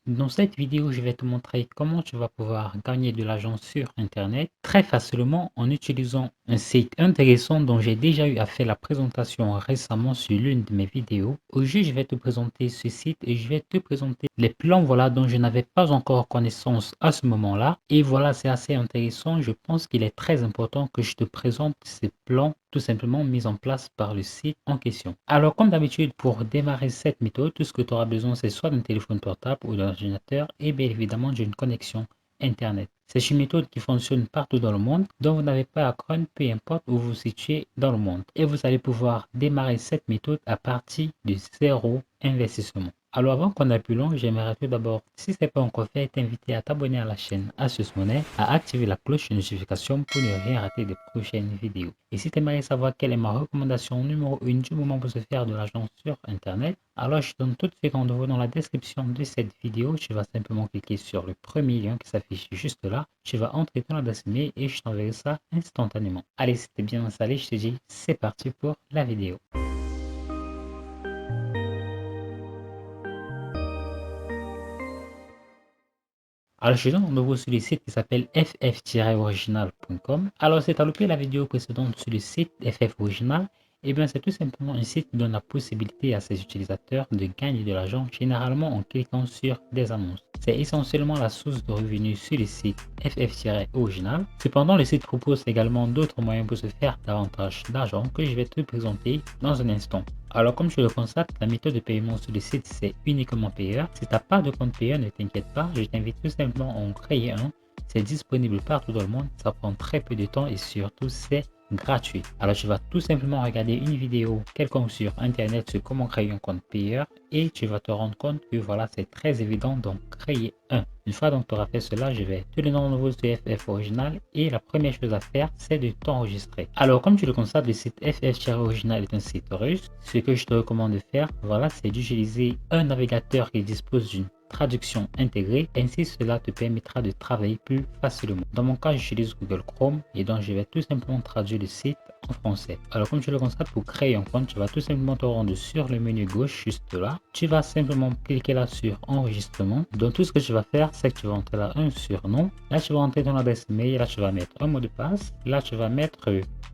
Dans cette vidéo, je vais te montrer comment tu vas pouvoir gagner de l'argent sur Internet très facilement en utilisant un site intéressant dont j'ai déjà eu à faire la présentation récemment sur l'une de mes vidéos. Aujourd'hui, je vais te présenter ce site et je vais te présenter les plans voilà, dont je n'avais pas encore connaissance à ce moment-là. Et voilà, c'est assez intéressant. Je pense qu'il est très important que je te présente ces plans tout simplement mis en place par le site en question. Alors, comme d'habitude, pour démarrer cette méthode, tout ce que tu auras besoin, c'est soit d'un téléphone portable ou d'un ordinateur et bien évidemment d'une connexion Internet. C'est une méthode qui fonctionne partout dans le monde, dont vous n'avez pas à craindre, peu importe où vous vous situez dans le monde. Et vous allez pouvoir démarrer cette méthode à partir de zéro investissement. Alors avant qu'on aille plus loin, j'aimerais tout d'abord, si ce n'est pas encore fait, t'inviter à t'abonner à la chaîne Asus Money, à activer la cloche de notification pour ne rien rater des prochaines vidéos. Et si tu aimerais savoir quelle est ma recommandation numéro 1 du moment pour se faire de l'argent sur Internet, alors je donne tout de suite rendez-vous dans la description de cette vidéo. Tu vas simplement cliquer sur le premier lien qui s'affiche juste là. Tu vas entrer ton adresse mail et je t'enverrai ça instantanément. Allez, si t'es bien installé, je te dis c'est parti pour la vidéo. Alors, je donne rendez-vous sur le site qui s'appelle ff-original.com. Alors, c'est à loupé la vidéo précédente sur le site FF Original. Eh bien, c'est tout simplement un site qui donne la possibilité à ses utilisateurs de gagner de l'argent, généralement en cliquant sur des annonces. C'est essentiellement la source de revenus sur le site FF-Original. Cependant, le site propose également d'autres moyens pour se faire davantage d'argent que je vais te présenter dans un instant. Alors, comme je le constate, la méthode de paiement sur le site, c'est uniquement payeur. Si tu n'as pas de compte payeur, ne t'inquiète pas, je t'invite tout simplement à en créer un. C'est disponible partout dans le monde, ça prend très peu de temps et surtout, c'est gratuit. Alors, tu vas tout simplement regarder une vidéo quelconque sur Internet sur comment créer un compte payeur et tu vas te rendre compte que voilà, c'est très évident d'en créer un. Une fois donc tu auras fait cela, je vais te donner un nouveau sur FF Original et la première chose à faire, c'est de t'enregistrer. Alors, comme tu le constates, le site FF-Original est un site russe. Ce que je te recommande de faire, voilà, c'est d'utiliser un navigateur qui dispose d'une traduction intégrée, ainsi cela te permettra de travailler plus facilement. Dans mon cas, j'utilise Google Chrome et donc je vais tout simplement traduire le site en français. Alors comme tu le constates, pour créer un compte, tu vas tout simplement te rendre sur le menu gauche juste là. Tu vas simplement cliquer là sur enregistrement. Donc tout ce que tu vas faire, c'est que tu vas entrer là un surnom. Là tu vas entrer ton adresse mail, là tu vas mettre un mot de passe. Là tu vas mettre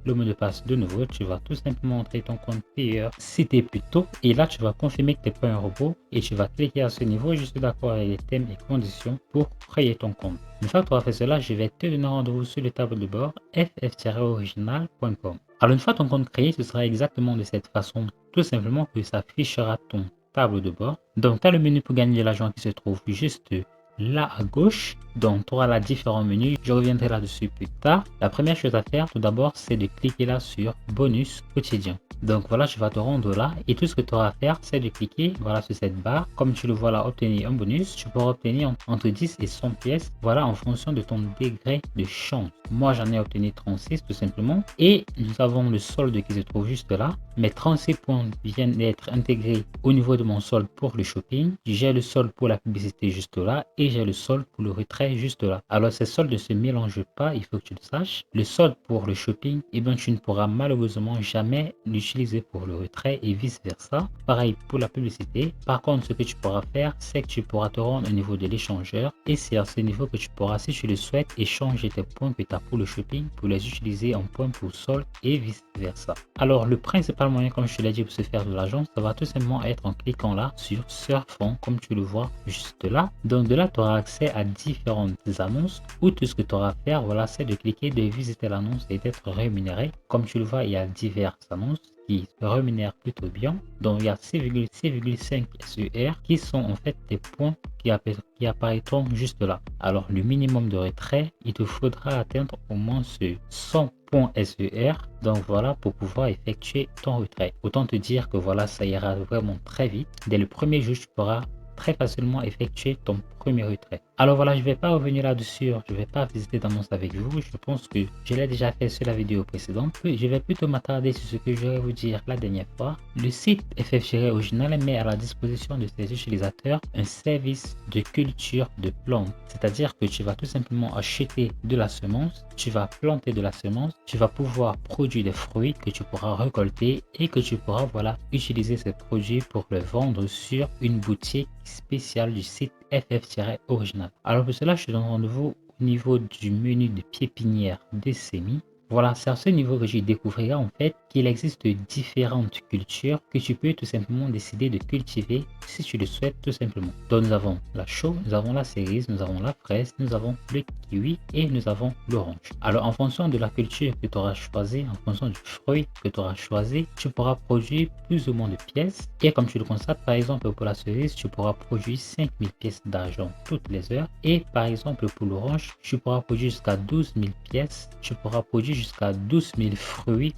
le mot de passe de nouveau. Tu vas tout simplement entrer ton compte payeur si tu es plus tôt. Et là tu vas confirmer que tu n'es pas un robot et tu vas cliquer à ce niveau juste d'accord avec les thèmes et conditions pour créer ton compte. Une fois que tu auras fait cela, je vais te donner rendez-vous sur le tableau de bord ff-original.com. Alors une fois ton compte créé, ce sera exactement de cette façon, tout simplement que ça affichera ton tableau de bord. Donc tu as le menu pour gagner de l'argent qui se trouve juste là à gauche. Donc tu auras là différents menus, je reviendrai là-dessus plus tard. La première chose à faire tout d'abord, c'est de cliquer là sur bonus quotidien. Donc voilà, tu vas te rendre là et tout ce que tu auras à faire, c'est de cliquer voilà sur cette barre. Comme tu le vois là, obtenir un bonus, tu pourras obtenir entre 10 et 100 pièces, voilà, en fonction de ton degré de chance. Moi, j'en ai obtenu 36 tout simplement et nous avons le solde qui se trouve juste là. Mes 36 points viennent d'être intégrés au niveau de mon solde pour le shopping. J'ai le solde pour la publicité juste là et j'ai le solde pour le retrait juste là. Alors ces soldes ne se mélangent pas, il faut que tu le saches. Le solde pour le shopping, eh bien, tu ne pourras malheureusement jamais l'utiliser pour le retrait et vice versa. Pareil pour la publicité. Par contre, ce que tu pourras faire, c'est que tu pourras te rendre au niveau de l'échangeur et c'est à ce niveau que tu pourras, si tu le souhaites, échanger tes points que tu as pour le shopping pour les utiliser en points pour solde et vice versa. Alors le principal moyen, comme je te l'ai dit, pour se faire de l'argent, ça va tout simplement être en cliquant là sur Surfons, comme tu le vois juste là. Donc de là, tu auras accès à différentes annonces où tout ce que tu auras à faire, voilà, c'est de cliquer, de visiter l'annonce et d'être rémunéré. Comme tu le vois, il y a diverses annonces qui rémunèrent plutôt bien. Donc il y a 6,5 SER qui sont en fait des points qui apparaîtront juste là. Alors le minimum de retrait, il te faudra atteindre au moins ce 100 points SER. Donc voilà, pour pouvoir effectuer ton retrait. Autant te dire que voilà, ça ira vraiment très vite. Dès le premier jour, tu pourras très facilement effectuer ton premier retrait. Alors voilà, je ne vais pas revenir là-dessus, je ne vais pas visiter d'annonce avec vous. Je pense que je l'ai déjà fait sur la vidéo précédente. Je vais plutôt m'attarder sur ce que je vais vous dire la dernière fois. Le site FF-Original met à la disposition de ses utilisateurs un service de culture de plantes. C'est-à-dire que tu vas tout simplement acheter de la semence, tu vas planter de la semence, tu vas pouvoir produire des fruits que tu pourras récolter et que tu pourras voilà utiliser ces produits pour les vendre sur une boutique spéciale du site FF-original. Alors pour cela, je te donne rendez-vous au niveau du menu de pépinière des semis. Voilà, c'est à ce niveau que je découvrirai en fait qu'il existe différentes cultures que tu peux tout simplement décider de cultiver si tu le souhaites tout simplement. Donc nous avons la chaux, nous avons la cerise, nous avons la fraise, nous avons le kiwi et nous avons l'orange. Alors en fonction de la culture que tu auras choisi, en fonction du fruit que tu auras choisi, tu pourras produire plus ou moins de pièces. Et comme tu le constates, par exemple pour la cerise, tu pourras produire 5000 pièces d'argent toutes les heures. Et par exemple pour l'orange, tu pourras produire jusqu'à 12 000 pièces, tu pourras produire jusqu'à 12 000 fruits,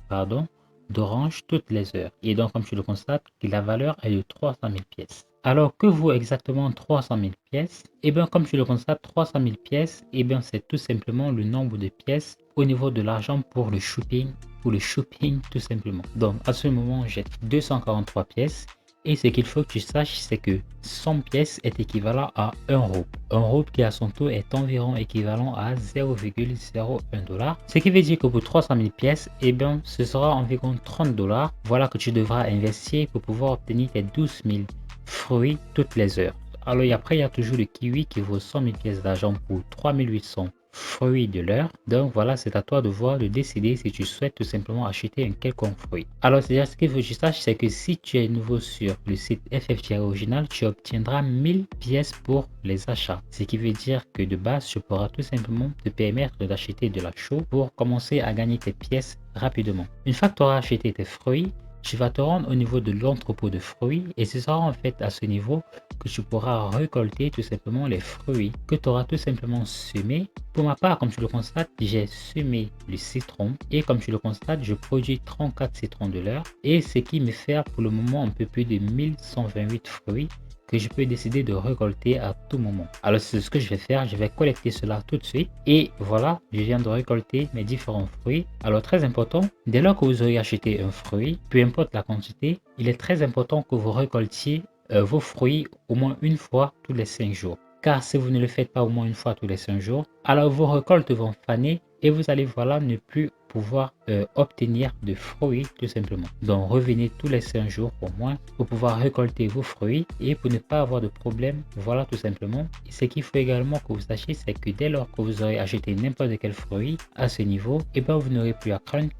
d'orange toutes les heures. Et donc, comme tu le constates, la valeur est de 300 000 pièces. Alors, que vaut exactement 300 000 pièces? Eh bien, comme tu le constates, 300 000 pièces, eh bien, c'est tout simplement le nombre de pièces au niveau de l'argent pour le shopping, tout simplement. Donc, à ce moment, j'ai 243 pièces. Et ce qu'il faut que tu saches, c'est que 100 pièces est équivalent à 1 rouble. Un rouble qui à son taux est environ équivalent à 0,01 $. Ce qui veut dire que pour 300 000 pièces, eh bien, ce sera environ 30 $. Voilà que tu devras investir pour pouvoir obtenir tes 12 000 fruits toutes les heures. Alors après, il y a toujours le kiwi qui vaut 100 000 pièces d'argent pour 3800 fruits de l'heure. Donc voilà, c'est à toi de voir, de décider si tu souhaites tout simplement acheter un quelconque fruit. Alors c'est-à-dire ce qu'il faut que tu saches, c'est que si tu es nouveau sur le site FF-original, tu obtiendras 1000 pièces pour les achats. Ce qui veut dire que de base, tu pourras tout simplement te permettre d'acheter de la chaux pour commencer à gagner tes pièces rapidement. Une fois que tu auras acheté tes fruits, tu vas te rendre au niveau de l'entrepôt de fruits et ce sera en fait à ce niveau que tu pourras récolter tout simplement les fruits que tu auras tout simplement semés. Pour ma part, comme tu le constates, j'ai semé le citron et comme tu le constates, je produis 34 citrons de l'heure et ce qui me fait pour le moment un peu plus de 1128 fruits que je peux décider de récolter à tout moment. Alors c'est ce que je vais faire, je vais collecter cela tout de suite et voilà, je viens de récolter mes différents fruits. Alors très important, dès lors que vous aurez acheté un fruit, peu importe la quantité, il est très important que vous récoltiez vos fruits au moins une fois tous les 5 jours. Car si vous ne le faites pas au moins une fois tous les 5 jours, alors vos récoltes vont faner et vous allez voilà ne plus pouvoir obtenir de fruits tout simplement. Donc revenez tous les 5 jours au moins pour pouvoir récolter vos fruits et pour ne pas avoir de problème, voilà tout simplement. Et ce qu'il faut également que vous sachiez, c'est que dès lors que vous aurez acheté n'importe quel fruit à ce niveau, et bien vous n'aurez plus à craindre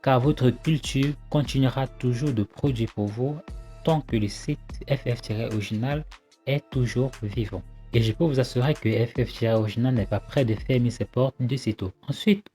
car votre culture continuera toujours de produire pour vous tant que le site FF-original est toujours vivant. Et je peux vous assurer que FF-original n'est pas prêt de fermer ses portes de sitôt. Ensuite,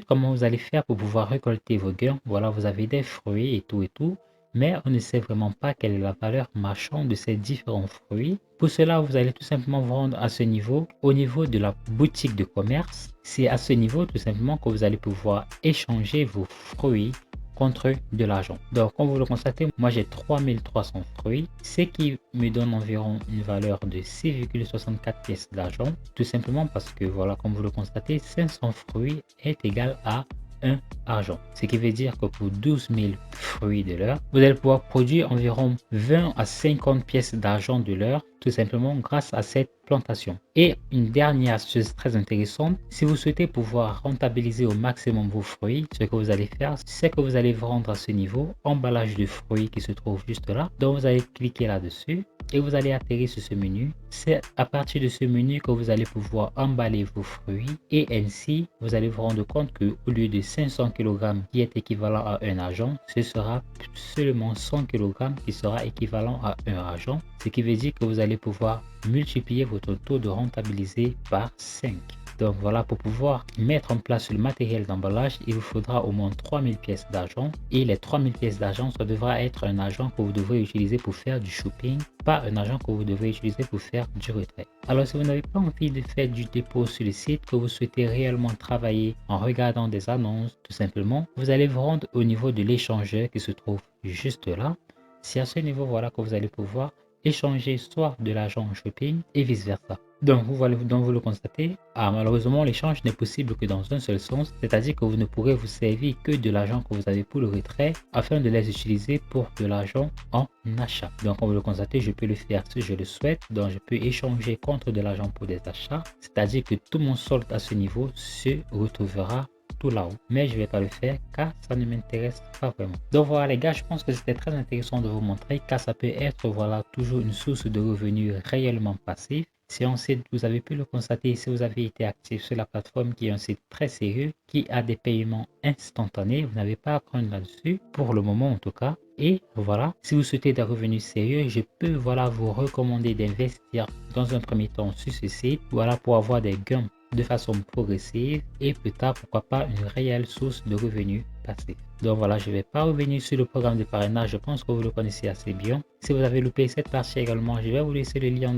comment vous allez faire pour pouvoir récolter vos gains? Voilà, vous avez des fruits et tout, mais on ne sait vraiment pas quelle est la valeur marchande de ces différents fruits. Pour cela, vous allez tout simplement vous rendre à ce niveau, au niveau de la boutique de commerce. C'est à ce niveau tout simplement que vous allez pouvoir échanger vos fruits contre de l'argent. Donc, comme vous le constatez, moi j'ai 3300 fruits, ce qui me donne environ une valeur de 6,64 pièces d'argent, tout simplement parce que voilà, comme vous le constatez, 500 fruits est égal à 1 argent. Ce qui veut dire que pour 12 000 fruits de l'heure, vous allez pouvoir produire environ 20 à 50 pièces d'argent de l'heure, tout simplement grâce à cette plantation. Et une dernière astuce très intéressante, si vous souhaitez pouvoir rentabiliser au maximum vos fruits, ce que vous allez faire, c'est que vous allez vous rendre à ce niveau, emballage de fruits qui se trouve juste là. Donc vous allez cliquer là-dessus et vous allez atterrir sur ce menu. C'est à partir de ce menu que vous allez pouvoir emballer vos fruits et ainsi vous allez vous rendre compte que au lieu de 500 kg qui est équivalent à 1 argent, ce sera seulement 100 kg qui sera équivalent à 1 argent, ce qui veut dire que vous allez pouvoir multiplier votre taux de rentabilité par 5. Donc voilà, pour pouvoir mettre en place le matériel d'emballage, il vous faudra au moins 3000 pièces d'argent et les 3000 pièces d'argent, ça devra être un argent que vous devrez utiliser pour faire du shopping, pas un argent que vous devrez utiliser pour faire du retrait. Alors si vous n'avez pas envie de faire du dépôt sur le site, que vous souhaitez réellement travailler en regardant des annonces, tout simplement, vous allez vous rendre au niveau de l'échangeur qui se trouve juste là. C'est à ce niveau voilà que vous allez pouvoir échanger soit de l'argent en shopping et vice versa. Donc vous le constatez, malheureusement l'échange n'est possible que dans un seul sens, c'est-à-dire que vous ne pourrez vous servir que de l'argent que vous avez pour le retrait afin de les utiliser pour de l'argent en achat. Donc comme vous le constatez, je peux le faire si je le souhaite, donc je peux échanger contre de l'argent pour des achats, c'est-à-dire que tout mon solde à ce niveau se retrouvera tout là-haut. Mais je vais pas le faire car ça ne m'intéresse pas vraiment. Donc voilà les gars, je pense que c'était très intéressant de vous montrer car ça peut être voilà toujours une source de revenus réellement passif. C'est un site, vous avez pu le constater si vous avez été actif sur la plateforme, qui est un site très sérieux, qui a des paiements instantanés. Vous n'avez pas à craindre là-dessus, pour le moment en tout cas. Et voilà, si vous souhaitez des revenus sérieux, je peux voilà vous recommander d'investir dans un premier temps sur ce site, voilà pour avoir des gains de façon progressive et plus tard, pourquoi pas, une réelle source de revenus passifs. Donc voilà, je ne vais pas revenir sur le programme de parrainage, je pense que vous le connaissez assez bien. Si vous avez loupé cette partie également, je vais vous laisser le lien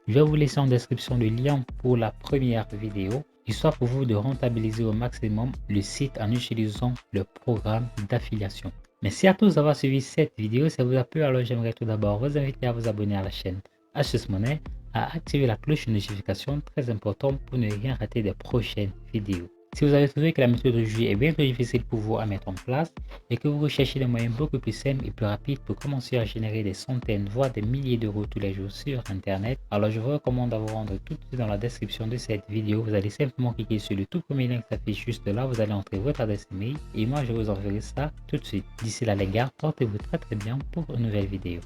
je vais vous laisser en description le lien pour la première vidéo, histoire pour vous de rentabiliser au maximum le site en utilisant le programme d'affiliation. Merci à tous d'avoir suivi cette vidéo. Si ça vous a plu, alors j'aimerais tout d'abord vous inviter à vous abonner à la chaîne Astuces Monnaie, à activer la cloche de notification, très important pour ne rien rater des prochaines vidéos. Si vous avez trouvé que la méthode de juillet est bien trop difficile pour vous à mettre en place et que vous recherchez des moyens beaucoup plus simples et plus rapides pour commencer à générer des centaines, voire des milliers d'euros tous les jours sur Internet, alors je vous recommande à vous rendre tout de suite dans la description de cette vidéo. Vous allez simplement cliquer sur le tout premier lien qui s'affiche juste là. Vous allez entrer votre adresse email et moi je vous enverrai ça tout de suite. D'ici là les gars, portez-vous très bien pour une nouvelle vidéo.